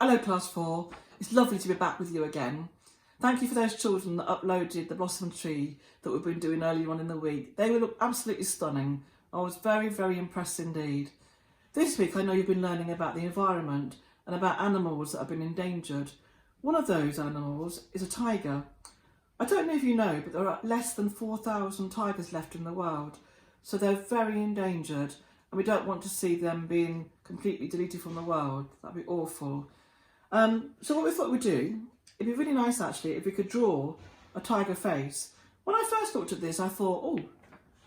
Hello Class 4, it's lovely to be back with you again. Thank you for those children that uploaded the blossom tree that we've been doing earlier on in the week. They look absolutely stunning. I was very, very impressed indeed. This week I know you've been learning about the environment and about animals that have been endangered. One of those animals is a tiger. I don't know if you know, but there are less than 4,000 tigers left in the world. So they're very endangered and we don't want to see them being completely deleted from the world. That'd be awful. So what we thought we'd do, it'd be really nice actually if we could draw a tiger face. When I first looked at this I thought, oh,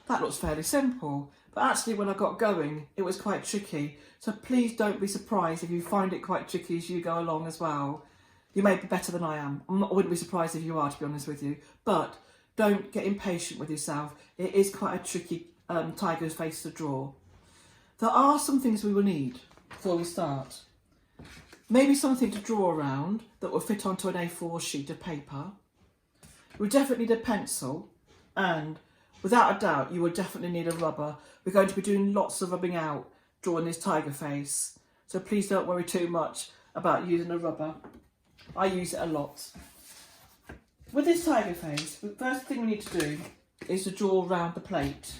that looks fairly simple. But actually when I got going it was quite tricky. So please don't be surprised if you find it quite tricky as you go along as well. You may be better than I am. I wouldn't be surprised if you are, to be honest with you. But don't get impatient with yourself. It is quite a tricky tiger's face to draw. There are some things we will need before we start. Maybe something to draw around that will fit onto an A4 sheet of paper. We'll definitely need a pencil, and without a doubt you will definitely need a rubber. We're going to be doing lots of rubbing out drawing this tiger face, so please don't worry too much about using a rubber. I use it a lot. With this tiger face, the first thing we need to do is to draw around the plate.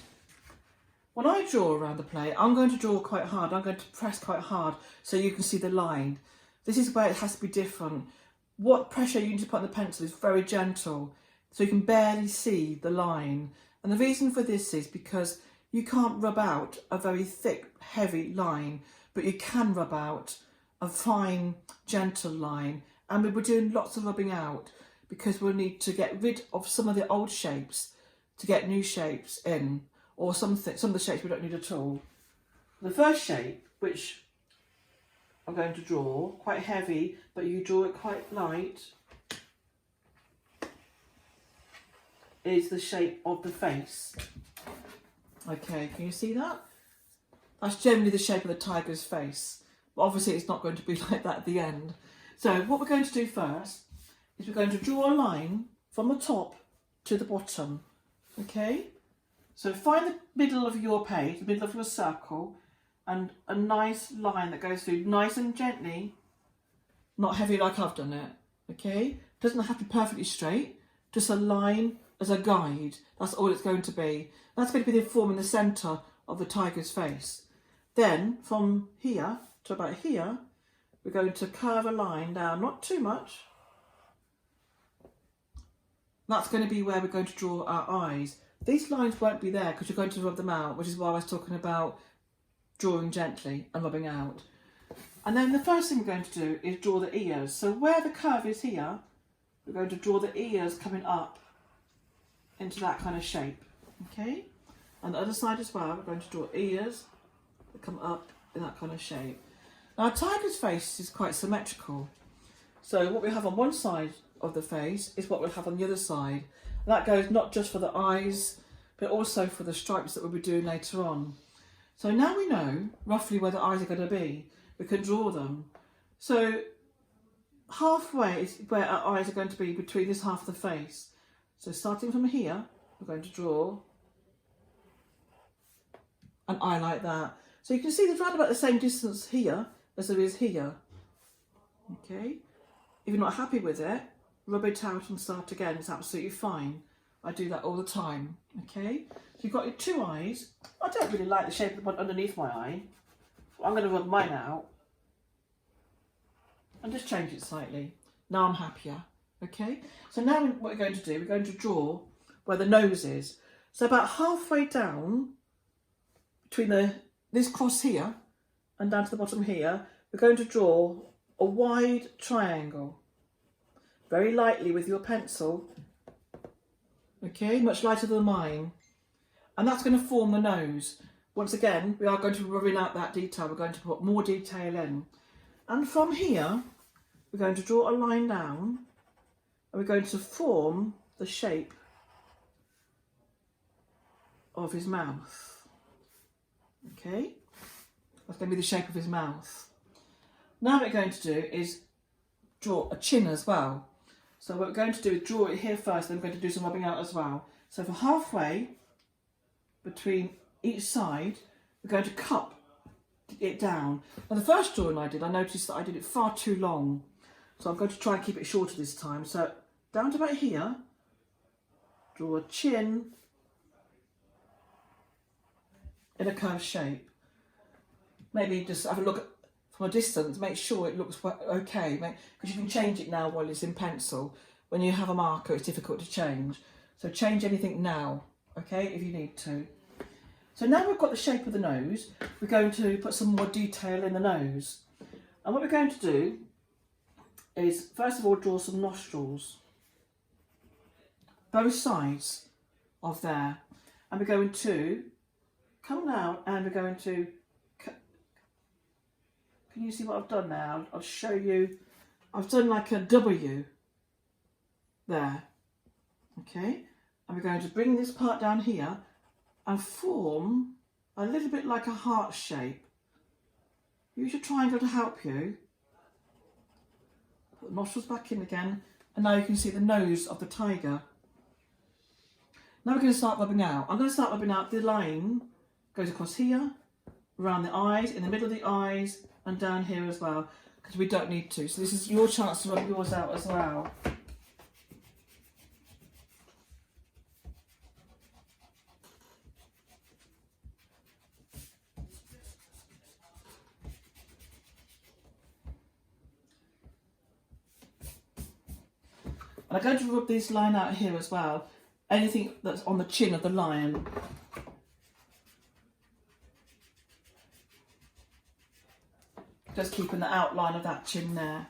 When I draw around the plate, I'm going to draw quite hard. I'm going to press quite hard so you can see the line. This is where it has to be different. What pressure you need to put on the pencil is very gentle, so you can barely see the line. And the reason for this is because you can't rub out a very thick, heavy line, but you can rub out a fine, gentle line. And we'll be doing lots of rubbing out because we'll need to get rid of some of the old shapes to get new shapes in, or some of the shapes we don't need at all. The first shape, which I'm going to draw, quite heavy, but you draw it quite light, is the shape of the face. Okay, can you see that? That's generally the shape of the tiger's face, but obviously it's not going to be like that at the end. So what we're going to do first is we're going to draw a line from the top to the bottom, okay? So find the middle of your page, the middle of your circle, and a nice line that goes through nice and gently, not heavy like I've done it, okay? Doesn't have to be perfectly straight, just a line as a guide. That's all it's going to be. That's going to be the form in the centre of the tiger's face. Then from here to about here, we're going to curve a line down, not too much. That's going to be where we're going to draw our eyes. These lines won't be there because you're going to rub them out, which is why I was talking about drawing gently and rubbing out. And then the first thing we're going to do is draw the ears. So where the curve is here, we're going to draw the ears coming up into that kind of shape, okay? And the other side as well, we're going to draw ears that come up in that kind of shape. Now a tiger's face is quite symmetrical. So what we have on one side of the face is what we'll have on the other side. And that goes not just for the eyes, but also for the stripes that we'll be doing later on. So now we know roughly where the eyes are going to be. We can draw them. So halfway is where our eyes are going to be between this half of the face. So starting from here, we're going to draw an eye like that. So you can see there's around about the same distance here as there is here. Okay. If you're not happy with it, rub it out and start again. It's absolutely fine. I do that all the time. Okay. So you've got your two eyes. I don't really like the shape of the one underneath my eye. I'm going to rub mine out and just change it slightly. Now I'm happier. Okay. So now what we're going to do, we're going to draw where the nose is. So about halfway down between this cross here and down to the bottom here, we're going to draw a wide triangle. Very lightly with your pencil. Okay, much lighter than mine. And that's going to form the nose. Once again, we are going to be rubbing out that detail. We're going to put more detail in. And from here, we're going to draw a line down and we're going to form the shape of his mouth. Okay, that's going to be the shape of his mouth. Now what we're going to do is draw a chin as well. So what we're going to do is draw it here first, then we're going to do some rubbing out as well. So for halfway between each side, we're going to cup it down. Now the first drawing I did, I noticed that I did it far too long. So I'm going to try and keep it shorter this time. So down to about here, draw a chin in a curved shape. Maybe just have a look from a distance, make sure it looks okay, because you can change it now while it's in pencil. When you have a marker, it's difficult to change. So change anything now, okay, if you need to. So now we've got the shape of the nose, we're going to put some more detail in the nose. And what we're going to do is, first of all, draw some nostrils, both sides of there. And we're going to come down and we're going to, can you see what I've done now? I'll show you. I've done like a W there, okay? And we're going to bring this part down here and form a little bit like a heart shape. Use your triangle to help you. Put the nostrils back in again, and now you can see the nose of the tiger. Now we're going to start rubbing out. I'm going to start rubbing out the line, goes across here, around the eyes, in the middle of the eyes, and down here as well, because we don't need to. So this is your chance to rub yours out as well. And I'm going to rub this line out here as well. Anything that's on the chin of the lion. Just keeping the outline of that chin there.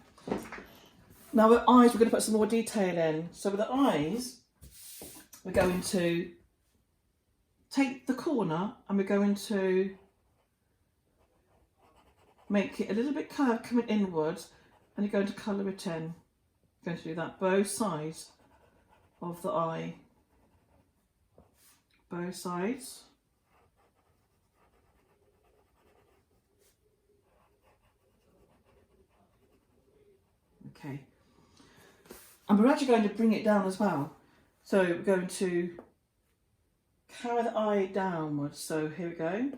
Now with eyes, we're going to put some more detail in. So with the eyes, we're going to take the corner and we're going to make it a little bit curved coming inwards, and you're going to colour it in. You're going to do that both sides of the eye. Both sides. Okay. And we're actually going to bring it down as well. So we're going to carry the eye downwards. So here we go.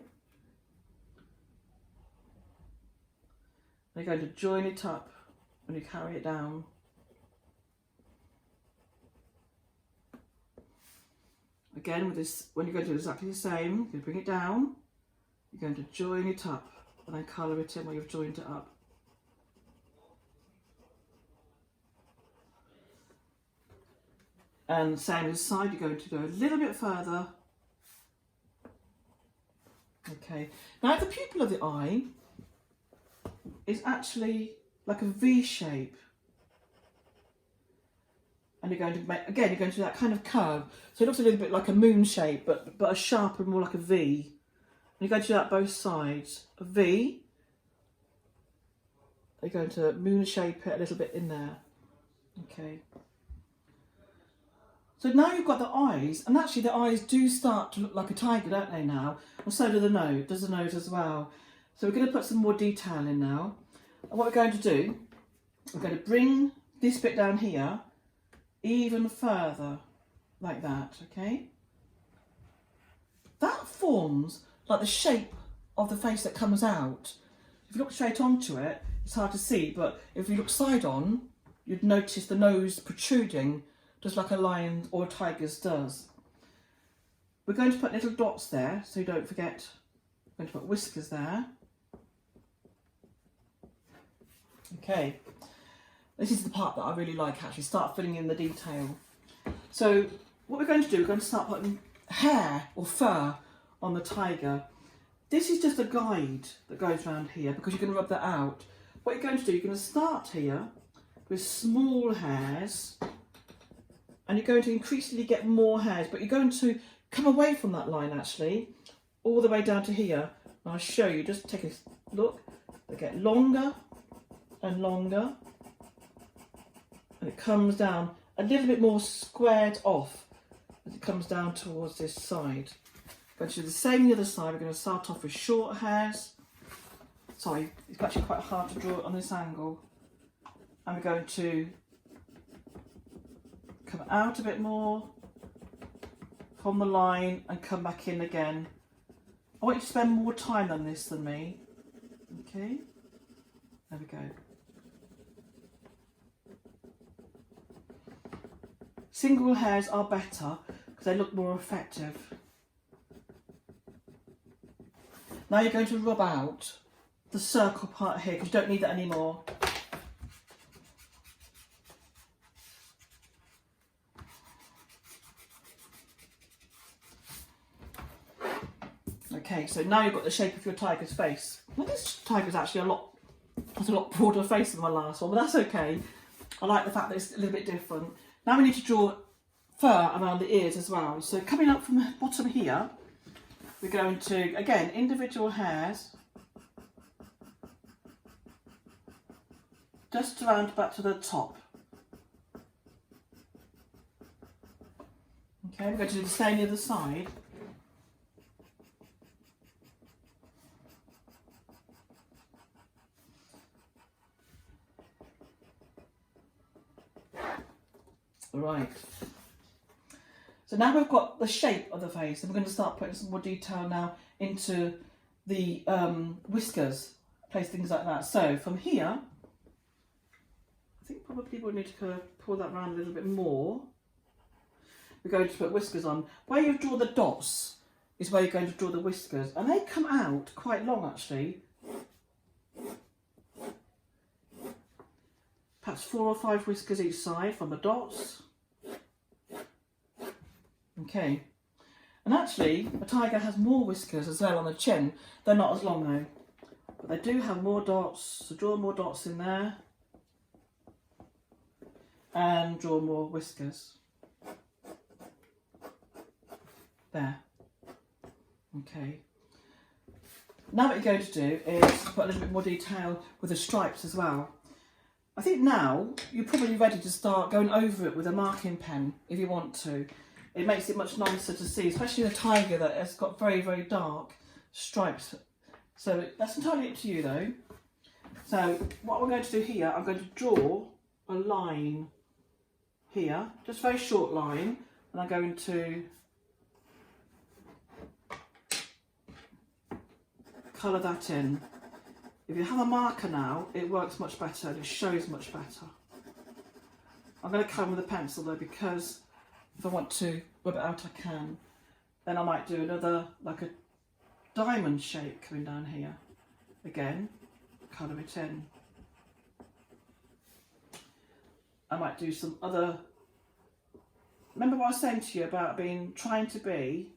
You're going to join it up when you carry it down. Again, with this, when you're going to do exactly the same, you're going to bring it down, you're going to join it up, and then colour it in where you've joined it up. And same as side, you're going to go a little bit further. Okay, now the pupil of the eye is actually like a V shape. And you're going to make, again, you're going to do that kind of curve. So it looks a little bit like a moon shape, but a sharper, more like a V. And you're going to do that both sides. A V. You're going to moon shape it a little bit in there. Okay. So now you've got the eyes, and actually the eyes do start to look like a tiger, don't they now? And so do the nose, does the nose as well. So we're going to put some more detail in now. And what we're going to do, we're going to bring this bit down here even further, like that, okay? That forms like the shape of the face that comes out. If you look straight onto it, it's hard to see, but if you look side on, you'd notice the nose protruding, just like a lion or a tiger's does. We're going to put little dots there, so you don't forget. We're going to put whiskers there. Okay. This is the part that I really like, actually, start filling in the detail. So what we're going to do, we're going to start putting hair or fur on the tiger. This is just a guide that goes around here because you're going to rub that out. What you're going to do, you're going to start here with small hairs, and you're going to increasingly get more hairs, but you're going to come away from that line actually, all the way down to here. And I'll show you, just take a look. They get longer and longer. And it comes down a little bit more squared off as it comes down towards this side. Going to do the same on the other side. We're going to start off with short hairs. Sorry, it's actually quite hard to draw it on this angle. And we're going to come out a bit more from the line and come back in again. I want you to spend more time on this than me. Okay, there we go. Single hairs are better because they look more effective. Now you're going to rub out the circle part here because you don't need that anymore. Okay, so now you've got the shape of your tiger's face. Well, this tiger's actually has a lot broader face than my last one, but that's okay. I like the fact that it's a little bit different. Now we need to draw fur around the ears as well. So coming up from the bottom here, we're going to, again, individual hairs. Just around back to the top. Okay, we're going to do the same the other side. Right. So now we've got the shape of the face, and we're going to start putting some more detail now into the whiskers, place things like that. So from here, I think probably we'll need to pull that around a little bit more. We're going to put whiskers on. Where you draw the dots is where you're going to draw the whiskers, and they come out quite long actually. Perhaps 4 or 5 whiskers each side from the dots. Okay, and actually a tiger has more whiskers as well on the chin. They're not as long though, but they do have more dots, so draw more dots in there and draw more whiskers there. Okay, now what you're going to do is put a little bit more detail with the stripes as well. I think now you're probably ready to start going over it with a marking pen if you want to. It makes it much nicer to see, especially the tiger that has got very, very dark stripes. So that's entirely up to you though. So what we're going to do here, I'm going to draw a line here, just a very short line, and I'm going to colour that in. If you have a marker now, it works much better and it shows much better. I'm going to come with a pencil though, because if I want to rub it out I can. Then I might do another, like a diamond shape coming down here. Again, colour it in. I might do some other, remember what I was saying to you about trying to be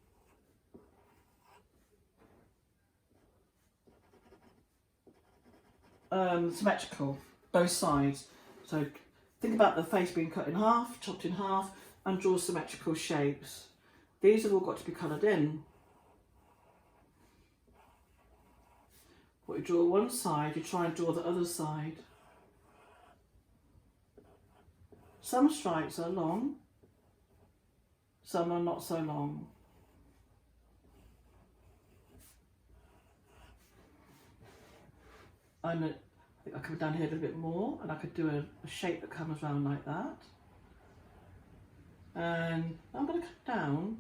symmetrical, both sides. So think about the face being cut in half, chopped in half, and draw symmetrical shapes. These have all got to be coloured in. What you draw one side, you try and draw the other side. Some stripes are long, some are not so long. I think I come down here a little bit more, and I could do a shape that comes around like that. And I'm going to come down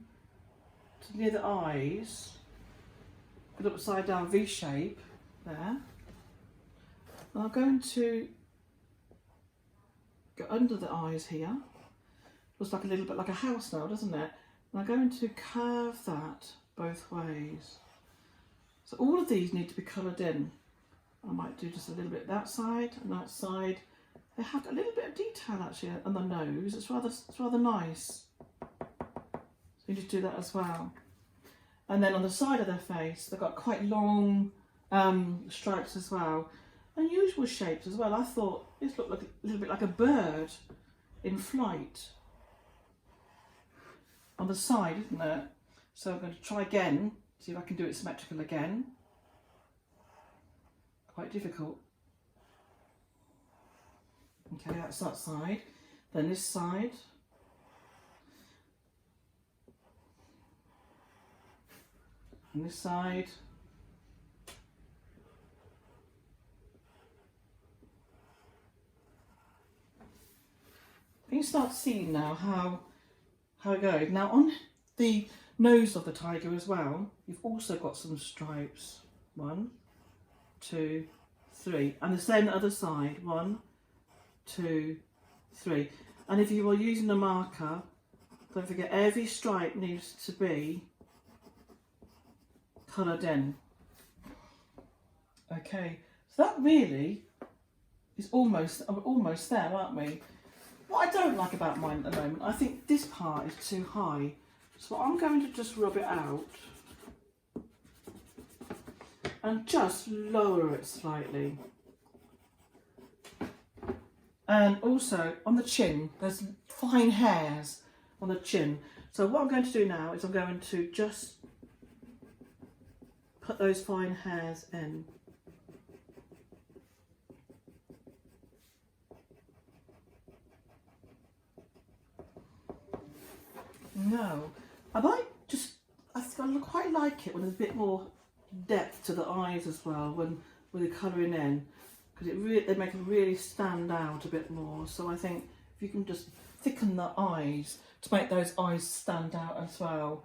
to near the eyes, an upside down V shape there. And I'm going to go under the eyes here. Looks like a little bit like a house now, doesn't it? And I'm going to curve that both ways. So all of these need to be coloured in. I might do just a little bit that side and that side. They have a little bit of detail actually on the nose. It's rather nice. So you just do that as well. And then on the side of their face, they've got quite long stripes as well. Unusual shapes as well. I thought this looked like a little bit like a bird in flight on the side, isn't it? So I'm going to try again, see if I can do it symmetrical again. Quite difficult. Okay, that's that side. Then this side. And this side. You can start seeing now how it goes. Now on the nose of the tiger as well, you've also got some stripes. 1, 2, 3. And the same the other side. 1, 2, 3. And if you are using a marker, don't forget every stripe needs to be coloured in. Okay, so that really is almost there, aren't we? What I don't like about mine at the moment, I think this part is too high. So I'm going to just rub it out and just lower it slightly. And also on the chin, there's fine hairs on the chin. So what I'm going to do now is I'm going to just put those fine hairs in. No, I quite like it when there's a bit more depth to the eyes as well when you're colouring in, because they make them really stand out a bit more. So I think if you can just thicken the eyes to make those eyes stand out as well,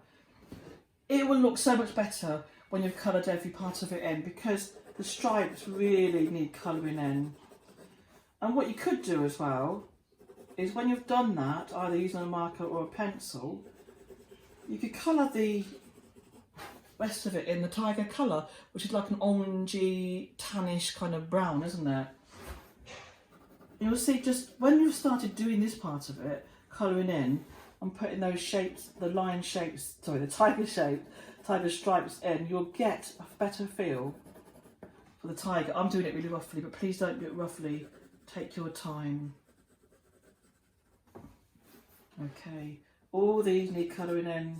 it will look so much better when you've coloured every part of it in, because the stripes really need colouring in. And what you could do as well is when you've done that, either using a marker or a pencil, you could colour the rest of it in the tiger colour, which is like an orangey, tannish kind of brown, isn't it? You'll see just when you've started doing this part of it, colouring in, and putting those shapes, the lion shapes, sorry, the tiger shape, tiger stripes in, you'll get a better feel for the tiger. I'm doing it really roughly, but please don't do it roughly. Take your time. Okay, all these need colouring in.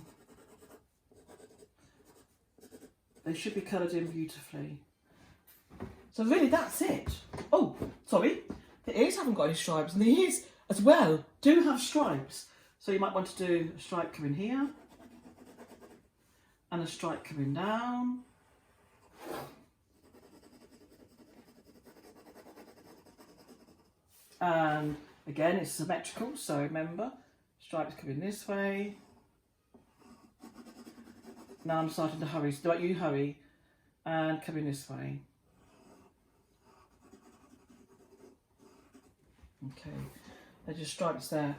They should be coloured in beautifully. So really that's it. Oh, sorry, the ears haven't got any stripes, and the ears as well do have stripes. So you might want to do a stripe coming here, and a stripe coming down. And again, it's symmetrical, so remember, stripes coming this way. Now I'm starting to hurry, so don't you hurry, and coming this way. Okay, there's just stripes there.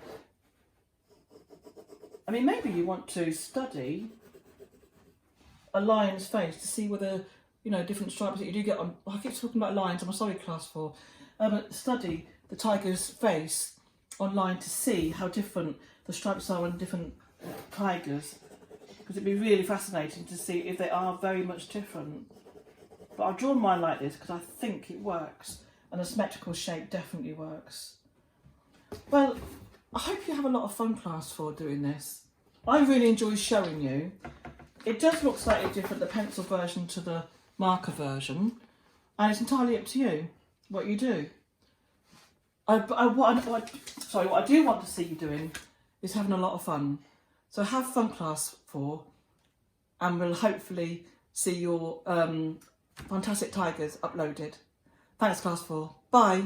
I mean, maybe you want to study a lion's face to see whether, you know, different stripes that you do get on. I keep talking about lions, I'm sorry, class 4. Study the tiger's face online to see how different the stripes are on different tigers, because it'd be really fascinating to see if they are very much different. But I've drawn mine like this because I think it works, and a symmetrical shape definitely works. Well, I hope you have a lot of fun, class 4, doing this. I really enjoy showing you. It does look slightly different, the pencil version to the marker version, and it's entirely up to you what you do. What I do want to see you doing is having a lot of fun. So have fun, class 4, and we'll hopefully see your fantastic tigers uploaded. Thanks, class 4. Bye.